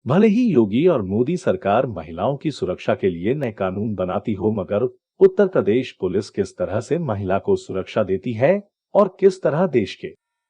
भले ही योगी और मोदी सरकार महिलाओं की सुरक्षा के लिए नए कानून बनाती हो, मगर उत्तर प्रदेश पुलिस किस तरह से महिला को सुरक्षा देती है और किस तरह देश के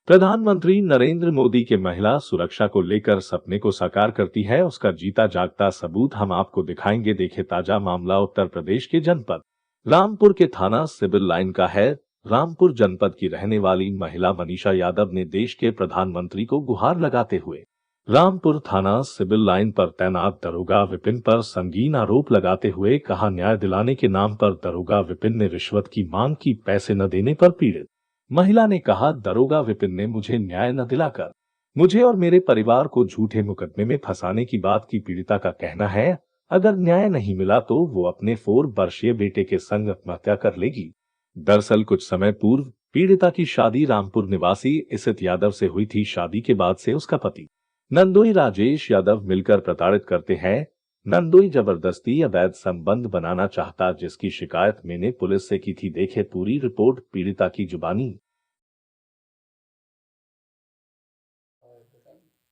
प्रधानमंत्री नरेंद्र मोदी के महिला सुरक्षा को लेकर सपने को साकार करती है, उसका जीता जागता सबूत हम आपको दिखाएंगे। देखे ताजा मामला उत्तर प्रदेश के जनपद रामपुर के थाना सिविल लाइन का है। रामपुर जनपद की रहने वाली महिला मनीषा यादव ने देश के प्रधानमंत्री को गुहार लगाते हुए रामपुर थाना सिविल लाइन पर तैनात दरोगा विपिन पर संगीन आरोप लगाते हुए कहा, न्याय दिलाने के नाम पर दरोगा विपिन ने रिश्वत की मांग की। पैसे न देने पर पीड़ित महिला ने कहा, दरोगा विपिन ने मुझे न्याय न दिलाकर मुझे और मेरे परिवार को झूठे मुकदमे में फंसाने की बात की। पीड़िता का कहना है, अगर न्याय नहीं मिला तो वो अपने 4 वर्षीय बेटे के संग आत्महत्या कर लेगी। दरअसल कुछ समय पूर्व पीड़िता की शादी रामपुर निवासी इसित यादव से हुई थी। शादी के बाद से उसका पति नंदोई राजेश यादव मिलकर प्रताड़ित करते हैं। नंदोई जबरदस्ती अवैध संबंध बनाना चाहता, जिसकी शिकायत मैंने पुलिस से की थी। देखे पूरी रिपोर्ट पीड़िता की जुबानी।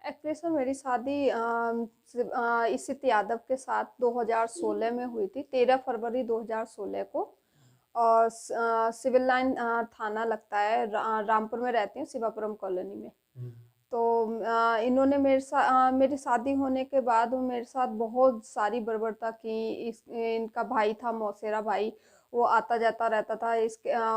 एक्चुअली सर मेरी शादी इसित यादव के साथ 2016 में हुई थी, 13 फरवरी 2016 को। और सिविल लाइन थाना लगता है, रामपुर में रहती हूँ, शिवापुरम कॉलोनी में। तो इन्होंने मेरी शादी होने के बाद वो मेरे साथ बहुत सारी बर्बरता की। इनका भाई था, मौसेरा भाई, वो आता जाता रहता था।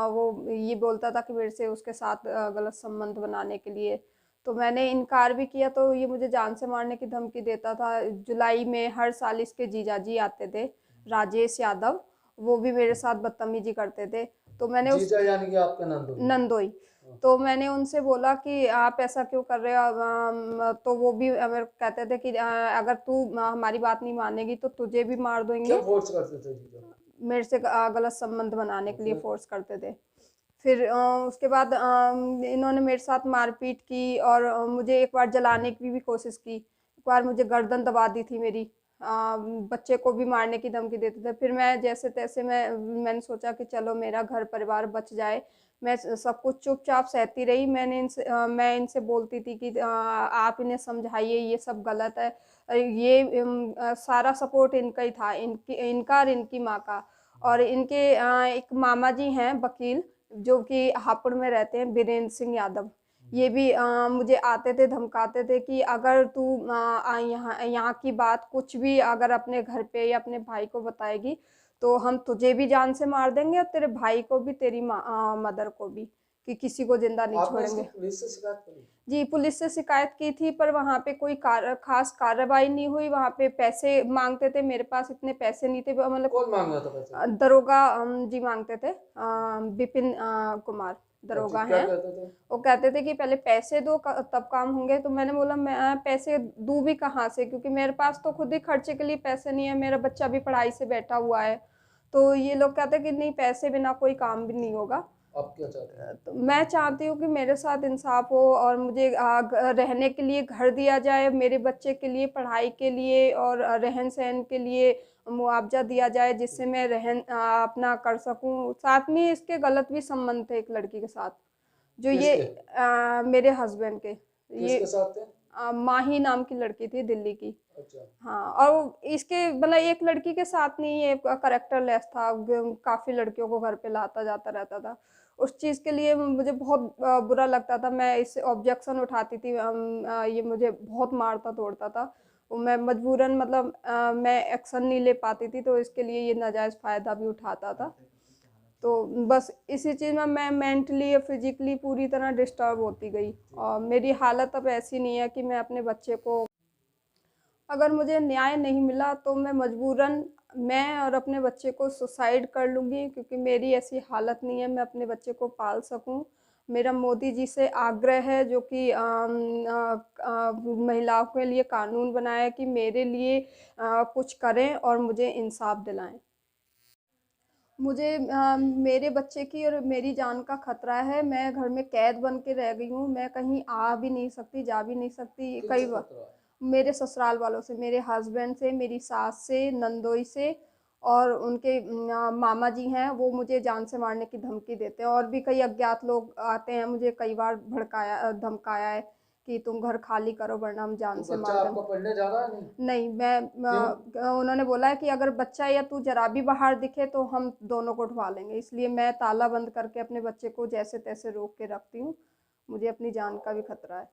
वो ये बोलता था कि मेरे से उसके साथ गलत संबंध बनाने के लिए। तो मैंने इनकार भी किया तो ये मुझे जान से मारने की धमकी देता था। जुलाई में हर साल इसके जीजाजी आते थे, राजेश यादव, वो भी मेरे साथ बदतमीजी करते थे। तो मैंने जीजा यानी कि आपका नंदोई? नंदोई। तो मैंने उनसे बोला कि आप ऐसा क्यों कर रहे हो। तो वो भी मेरे को कहते थे कि अगर तू हमारी बात नहीं मानेगी तो तुझे भी मार देंगे। क्या फोर्स करते थे जीजा? मेरे से गलत संबंध बनाने के लिए फोर्स करते थे। फिर उसके बाद इन्होंने मेरे साथ मारपीट की और मुझे एक बार जलाने की भी कोशिश की। एक बार मुझे गर्दन दबा दी थी मेरी। बच्चे को भी मारने की धमकी देते थे। फिर मैं जैसे तैसे मैंने सोचा कि चलो मेरा घर परिवार बच जाए। मैं सब कुछ चुपचाप सहती रही। मैं इनसे बोलती थी कि आप इन्हें समझाइए, ये सब गलत है। ये सारा सपोर्ट इनका ही था, इनका और इनकी माँ का। और इनके एक मामा जी हैं वकील, जो कि हापुड़ में रहते हैं, बीरेंद्र सिंह यादव। ये भी मुझे आते थे, धमकाते थे कि अगर तू यहाँ यहाँ की बात कुछ भी अगर अपने घर पे या अपने भाई को बताएगी तो हम तुझे भी जान से मार देंगे और तेरे भाई को भी, तेरी मदर को भी, कि किसी को जिंदा नहीं आपने इसकी छोड़ेंगे। पुलिस से शिकायत करी? जी, पुलिस से शिकायत की थी, पर वहाँ पे कोई खास कार्रवाई नहीं हुई। वहाँ पे पैसे मांगते थे, मेरे पास इतने पैसे नहीं थे, मतलब कौन मांग रहा था पैसे? दरोगा जी मांगते थे, विपिन कुमार अच्छा, दरोगा क्या हैं। कहते थे? वो कहते थे कि पहले पैसे दो तब काम होंगे। तो मैंने बोला मैं पैसे दूँ भी कहाँ से, क्योंकि मेरे पास तो खुद ही खर्चे के लिए पैसे नहीं है, मेरा बच्चा भी पढ़ाई से बैठा हुआ है। तो ये लोग कहते हैं कि नहीं, पैसे बिना कोई काम भी नहीं होगा। आप क्या चाहते हैं? तो मैं चाहती हूँ कि मेरे साथ इंसाफ हो और मुझे रहने के लिए घर दिया जाए, मेरे बच्चे के लिए पढ़ाई के लिए और रहन सहन के लिए मुआवजा दिया जाए, जिससे मैं अपना कर सकूँ। साथ में इसके गलत भी संबंध थे एक लड़की के साथ, जो ये किसके? मेरे हस्बैंड के। ये किसके साथ थे? माही नाम की लड़की थी, दिल्ली की। अच्छा। हाँ, और इसके मतलब एक लड़की के साथ नहीं, ये करेक्टर लेस था, काफ़ी लड़कियों को घर पे लाता जाता रहता था। उस चीज़ के लिए मुझे बहुत बुरा लगता था। मैं इससे ऑब्जेक्शन उठाती थी। ये मुझे बहुत मारता तोड़ता था। मैं मजबूरन, मतलब मैं एक्शन नहीं ले पाती थी, तो इसके लिए ये नाजायज़ फ़ायदा भी उठाता था। तो बस इसी चीज़ में मैं मेंटली या फिजिकली पूरी तरह डिस्टर्ब होती गई। और मेरी हालत अब ऐसी नहीं है कि मैं अपने बच्चे को, अगर मुझे न्याय नहीं मिला तो मैं मजबूरन, मैं और अपने बच्चे को सुसाइड कर लूँगी, क्योंकि मेरी ऐसी हालत नहीं है मैं अपने बच्चे को पाल सकूँ। मेरा मोदी जी से आग्रह है, जो कि महिलाओं के लिए कानून बनाया, कि मेरे लिए कुछ करें और मुझे इंसाफ दिलाएं। मुझे मेरे बच्चे की और मेरी जान का खतरा है। मैं घर में कैद बन के रह गई हूँ। मैं कहीं आ भी नहीं सकती, जा भी नहीं सकती। कई किनसे बार खतरा है? मेरे ससुराल वालों से, मेरे हस्बैंड से, मेरी सास से, नंदोई से, और उनके मामा जी हैं, वो मुझे जान से मारने की धमकी देते हैं। और भी कई अज्ञात लोग आते हैं, मुझे कई बार भड़काया, धमकाया है कि तुम घर खाली करो वरना हम जान तो से बच्चा मार आपका देंगे। पढ़ने जा रहा है नहीं? नहीं, उन्होंने बोला है कि अगर बच्चा या तू जरा भी बाहर दिखे तो हम दोनों को उठवा लेंगे, इसलिए मैं ताला बंद करके अपने बच्चे को जैसे तैसे रोक के रखती हूँ। मुझे अपनी जान का भी खतरा है।